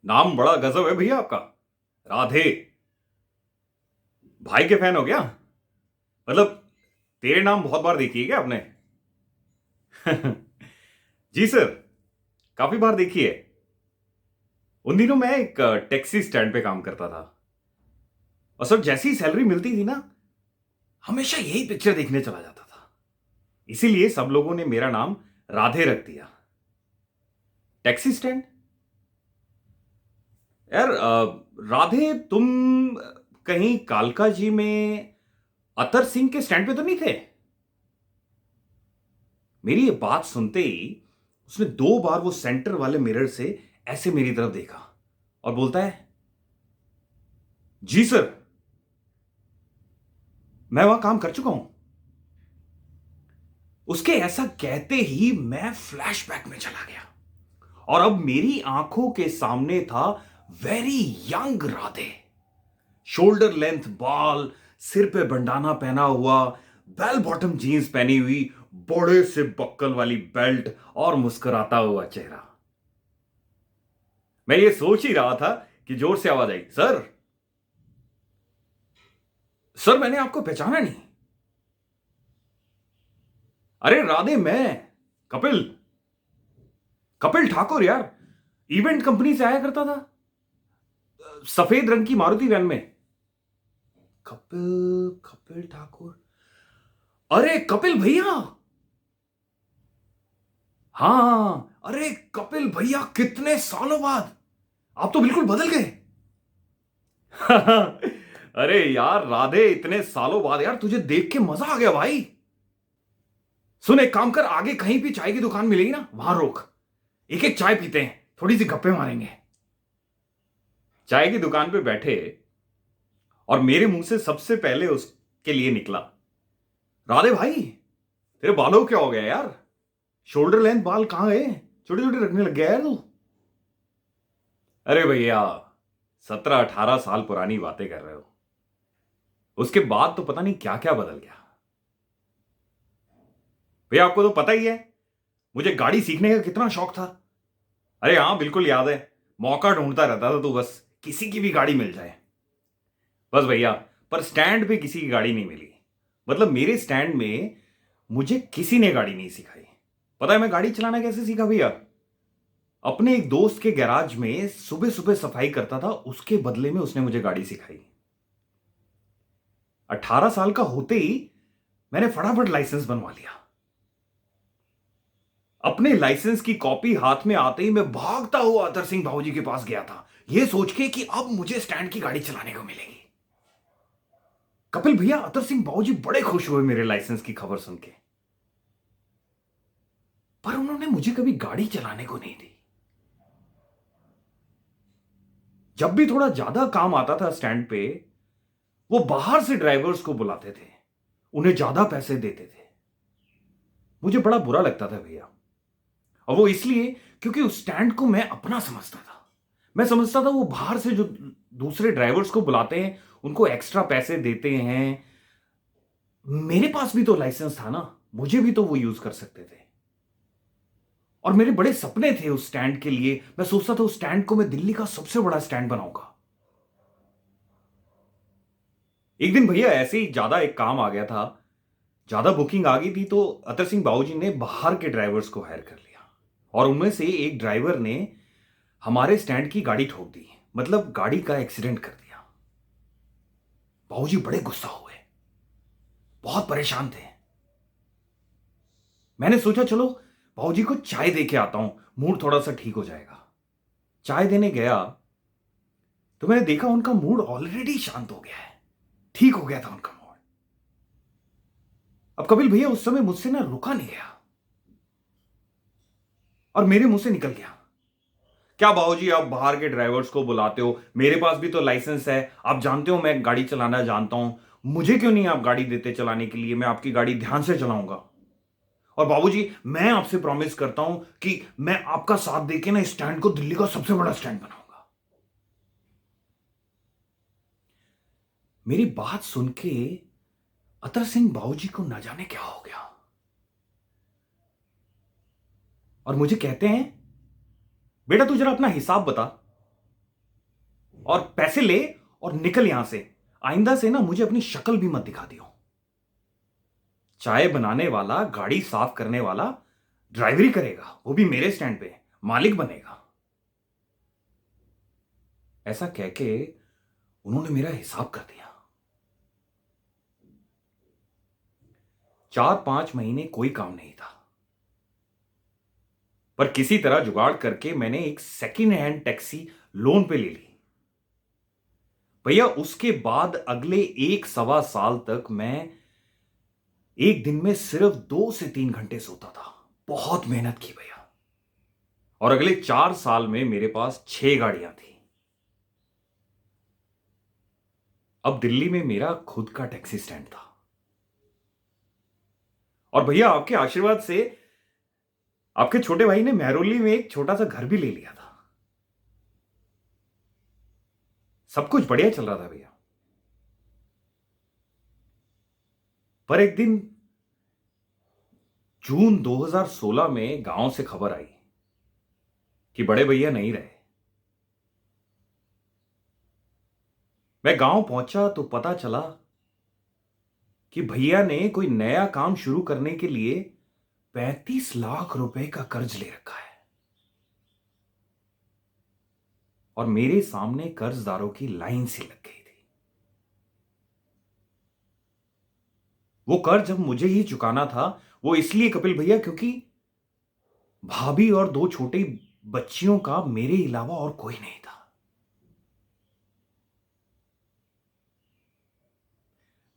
नाम बड़ा गजब है भैया आपका। राधे। भाई के फैन हो क्या? मतलब तेरे नाम बहुत बार देखी है क्या आपने? जी सर, काफी बार देखी है। उन दिनों मैं एक टैक्सी स्टैंड पे काम करता था और सर जैसी सैलरी मिलती थी ना, हमेशा यही पिक्चर देखने चला जाता था। इसीलिए सब लोगों ने मेरा नाम राधे रख दिया। Taxi stand. यार राधे तुम कहीं कालका जी में अतर सिंह के स्टैंड पे तो नहीं थे? मेरी ये बात सुनते ही उसने 2 बार वो सेंटर वाले मिरर से ऐसे मेरी तरफ देखा और बोलता है, जी सर, मैं वहां काम कर चुका हूं। उसके ऐसा कहते ही मैं फ्लैशबैक में चला गया और अब मेरी आंखों के सामने था very young Radhe. Shoulder length बाल, सिर पे बंडाना पहना हुआ, बेल बॉटम जीन्स पहनी हुई, बड़े से बक्कल वाली बेल्ट और मुस्कुराता हुआ चेहरा। मैं ये सोच ही रहा था कि जोर से आवाज आई, सर। सर मैंने आपको पहचाना नहीं। अरे राधे, मैं कपिल, कपिल ठाकुर यार। इवेंट कंपनी से आया करता था, सफेद रंग की मारुति वैन में। कपिल कपिल ठाकुर। अरे कपिल भैया। हाँ, अरे कपिल भैया, कितने सालों बाद। आप तो बिल्कुल बदल गए। अरे यार राधे, इतने सालों बाद यार तुझे देख के मजा आ गया भाई। सुन, एक काम कर, आगे कहीं भी चाय की दुकान मिलेगी ना, वहां रोक। एक एक चाय पीते हैं, थोड़ी सी गप्पे मारेंगे। चाय की दुकान पे बैठे और मेरे मुंह से सबसे पहले उसके लिए निकला, राधे भाई, तेरे बालों को क्या हो गया यार? शोल्डर लेंथ बाल कहां गए? छोटे छोटे रखने लग गया यार तू। अरे भैया, 17-18 साल पुरानी बातें कर रहे हो। उसके बाद तो पता नहीं क्या क्या बदल गया। भैया आपको तो पता ही है मुझे गाड़ी सीखने का कितना शौक था। अरे हाँ, बिल्कुल याद है। मौका ढूंढता रहता था, तो बस किसी की भी गाड़ी मिल जाए। बस भैया, पर स्टैंड पे किसी की गाड़ी नहीं मिली। मतलब मेरे स्टैंड में मुझे किसी ने गाड़ी नहीं सिखाई। पता है मैं गाड़ी चलाना कैसे सीखा भैया? अपने एक दोस्त के गैराज में सुबह सुबह सफाई करता था, उसके बदले में उसने मुझे गाड़ी सिखाई। 18 साल का होते ही मैंने फटाफट लाइसेंस बनवा लिया। अपने लाइसेंस की कॉपी हाथ में आते ही मैं भागता हुआ अतर सिंह भाऊजी के पास गया था, यह सोच के कि अब मुझे स्टैंड की गाड़ी चलाने को मिलेगी। कपिल भैया, अतर सिंह बाबूजी बड़े खुश हुए मेरे लाइसेंस की खबर सुन के, पर उन्होंने मुझे कभी गाड़ी चलाने को नहीं दी। जब भी थोड़ा ज्यादा काम आता था स्टैंड पे, वो बाहर से ड्राइवर्स को बुलाते थे, उन्हें ज्यादा पैसे देते थे। मुझे बड़ा बुरा लगता था भैया, और वो इसलिए क्योंकि उस स्टैंड को मैं अपना समझता था। मैं समझता था वो बाहर से जो दूसरे ड्राइवर्स को बुलाते हैं, उनको एक्स्ट्रा पैसे देते हैं। मेरे पास भी तो लाइसेंस था ना, मुझे भी तो वो यूज कर सकते थे। और मेरे बड़े सपने थे उस स्टैंड के लिए। मैं सोचता था उस स्टैंड को मैं दिल्ली का सबसे बड़ा स्टैंड बनाऊंगा। एक दिन भैया ऐसे ही ज्यादा एक काम आ गया था, ज्यादा बुकिंग आ गई थी, तो अतर सिंह बाबूजी ने बाहर के ड्राइवर्स को हायर कर लिया और उनमें से एक ड्राइवर ने हमारे स्टैंड की गाड़ी ठोक दी, मतलब गाड़ी का एक्सीडेंट कर दिया। बाबूजी बड़े गुस्सा हुए, बहुत परेशान थे। मैंने सोचा चलो बाबूजी को चाय दे के आता हूं, मूड थोड़ा सा ठीक हो जाएगा। चाय देने गया तो मैंने देखा उनका मूड ऑलरेडी शांत हो गया है, ठीक हो गया था उनका मूड। अब कपिल भैया उस समय मुझसे ना रुका नहीं गया और मेरे मुंह से निकल गया, क्या बाबूजी आप बाहर के ड्राइवर्स को बुलाते हो? मेरे पास भी तो लाइसेंस है, आप जानते हो मैं गाड़ी चलाना जानता हूं। मुझे क्यों नहीं आप गाड़ी देते चलाने के लिए? मैं आपकी गाड़ी ध्यान से चलाऊंगा। और बाबूजी मैं आपसे प्रॉमिस करता हूं कि मैं आपका साथ देके ना इस स्टैंड को दिल्ली का सबसे बड़ा स्टैंड बनाऊंगा। मेरी बात सुन के अतर सिंह बाबूजी को ना जाने क्या हो गया और मुझे कहते हैं, बेटा तू जरा अपना हिसाब बता, और पैसे ले और निकल यहां से। आइंदा से ना मुझे अपनी शक्ल भी मत दिखा दियो। चाय बनाने वाला, गाड़ी साफ करने वाला ड्राइवरी करेगा, वो भी मेरे स्टैंड पे, मालिक बनेगा। ऐसा कह के उन्होंने मेरा हिसाब कर दिया। 4-5 महीने कोई काम नहीं था, पर किसी तरह जुगाड़ करके मैंने एक सेकेंड हैंड टैक्सी लोन पे ले ली। भैया उसके बाद अगले 1-1.25 साल तक मैं एक दिन में सिर्फ 2 से 3 घंटे सोता था। बहुत मेहनत की भैया। और अगले 4 साल में मेरे पास 6 गाड़ियां थी। अब दिल्ली में मेरा खुद का टैक्सी स्टैंड था। और भैया आपके आशीर्वाद से आपके छोटे भाई ने मेहरौली में एक छोटा सा घर भी ले लिया था। सब कुछ बढ़िया चल रहा था भैया। पर एक दिन जून 2016 में गांव से खबर आई कि बड़े भैया नहीं रहे। मैं गांव पहुंचा तो पता चला कि भैया ने कोई नया काम शुरू करने के लिए 35 लाख रुपए का कर्ज ले रखा है। और मेरे सामने कर्जदारों की लाइन सी लग गई थी। वो कर्ज अब मुझे ही चुकाना था। वो इसलिए कपिल भैया क्योंकि भाभी और 2 छोटी बच्चियों का मेरे अलावा और कोई नहीं था।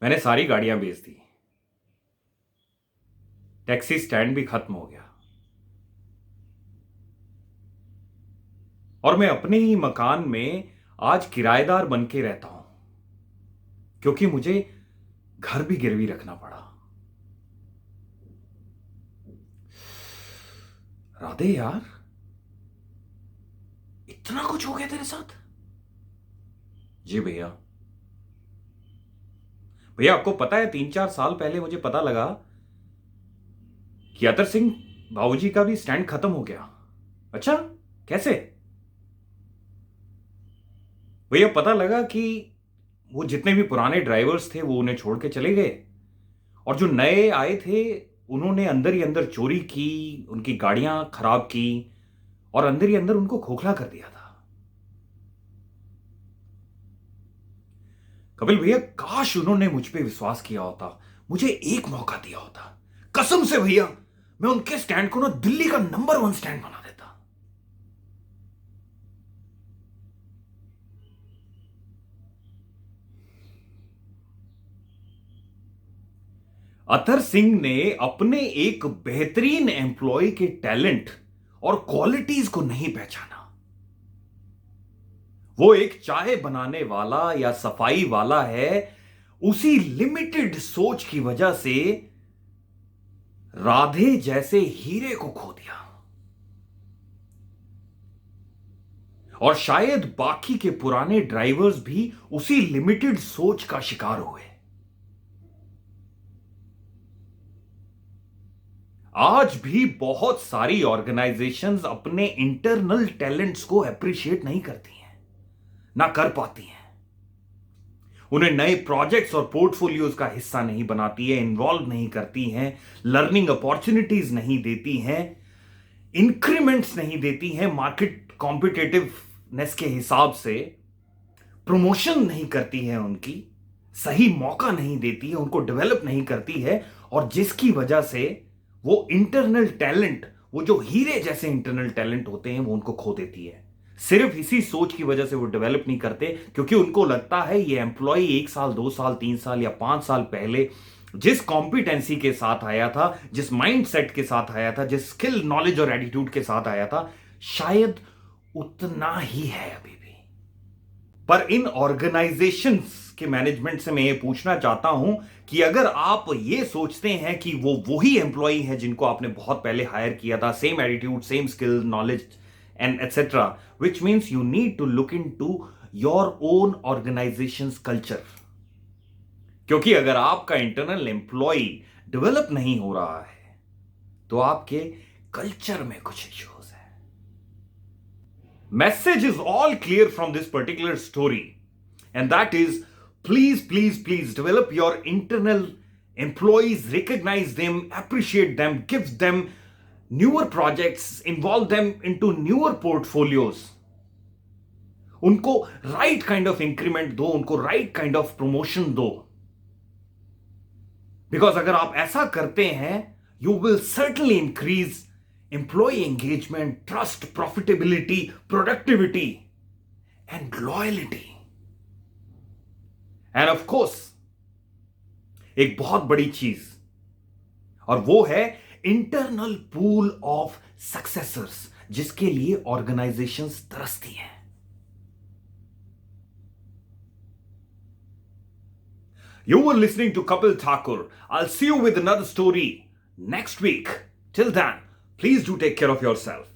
मैंने सारी गाड़ियां बेच दी। टैक्सी स्टैंड भी खत्म हो गया। और मैं अपने ही मकान में आज किराएदार बन के रहता हूं, क्योंकि मुझे घर भी गिरवी रखना पड़ा। राधे यार, इतना कुछ हो गया तेरे साथ? जी भैया। भैया आपको पता है 3-4 साल पहले मुझे पता लगा कि अतर सिंह बाबूजी का भी स्टैंड खत्म हो गया। अच्छा, कैसे? भैया पता लगा कि वो जितने भी पुराने ड्राइवर्स थे वो उन्हें छोड़ के चले गए, और जो नए आए थे उन्होंने अंदर ही अंदर चोरी की, उनकी गाड़ियां खराब की और अंदर ही अंदर उनको खोखला कर दिया था। कपिल भैया काश उन्होंने मुझ पे विश्वास किया होता, मुझे एक मौका दिया होता। कसम से भैया मैं उनके स्टैंड को ना दिल्ली का नंबर 1 स्टैंड बना देता। अतर सिंह ने अपने एक बेहतरीन एम्प्लॉय के टैलेंट और क्वालिटीज को नहीं पहचाना। वो एक चाय बनाने वाला या सफाई वाला है, उसी लिमिटेड सोच की वजह से राधे जैसे हीरे को खो दिया। और शायद बाकी के पुराने ड्राइवर्स भी उसी लिमिटेड सोच का शिकार हुए। आज भी बहुत सारी ऑर्गेनाइजेशंस अपने इंटरनल टैलेंट्स को अप्रिशिएट नहीं करती हैं, ना कर पाती हैं। उन्हें नए प्रोजेक्ट्स और पोर्टफोलियोज का हिस्सा नहीं बनाती है, इन्वॉल्व नहीं करती हैं, लर्निंग अपॉर्चुनिटीज नहीं देती हैं, इंक्रीमेंट्स नहीं देती हैं, मार्केट कॉम्पिटिटिवनेस के हिसाब से प्रमोशन नहीं करती है, उनकी सही मौका नहीं देती है, उनको डेवलप नहीं करती है। और जिसकी वजह से वो इंटरनल टैलेंट, वो जो हीरे जैसे इंटरनल टैलेंट होते हैं, वो उनको खो देती है। सिर्फ इसी सोच की वजह से वो डेवलप नहीं करते, क्योंकि उनको लगता है ये एम्प्लॉय 1 साल 2 साल 3 साल या 5 साल पहले जिस कॉम्पिटेंसी के साथ आया था, जिस माइंड सेट के साथ आया था, जिस स्किल नॉलेज और एटीट्यूड के साथ आया था, शायद उतना ही है अभी भी। पर इन ऑर्गेनाइजेशंस के मैनेजमेंट से मैं ये पूछना चाहता हूं कि अगर आप ये सोचते हैं कि वो वही एम्प्लॉय है जिनको आपने बहुत पहले हायर किया था, same attitude, same skill, knowledge and etcetera, which means you need to look into your own organisations culture. क्योंकि अगर आपका इंटरनल एम्प्लॉय डेवलप नहीं हो रहा है तो आपके कल्चर में कुछ इश्यूज है। message is all clear from this particular story, and that is, please develop your internal employees, recognize them, appreciate them, give them newer projects, involve them into newer portfolios. उनको right kind of increment दो, उनको right kind of promotion दो. Because अगर आप ऐसा करते हैं, you will certainly increase employ engagement, trust, profitability, productivity and loyalty. And of course एक बहुत बड़ी चीज, और वो है इंटरनल पूल ऑफ सक्सेसर्स, जिसके लिए ऑर्गेनाइजेशंस तरसती हैं. You were listening to Kapil Thakur. I'll see you with another story next week. Till then, please do take care of yourself.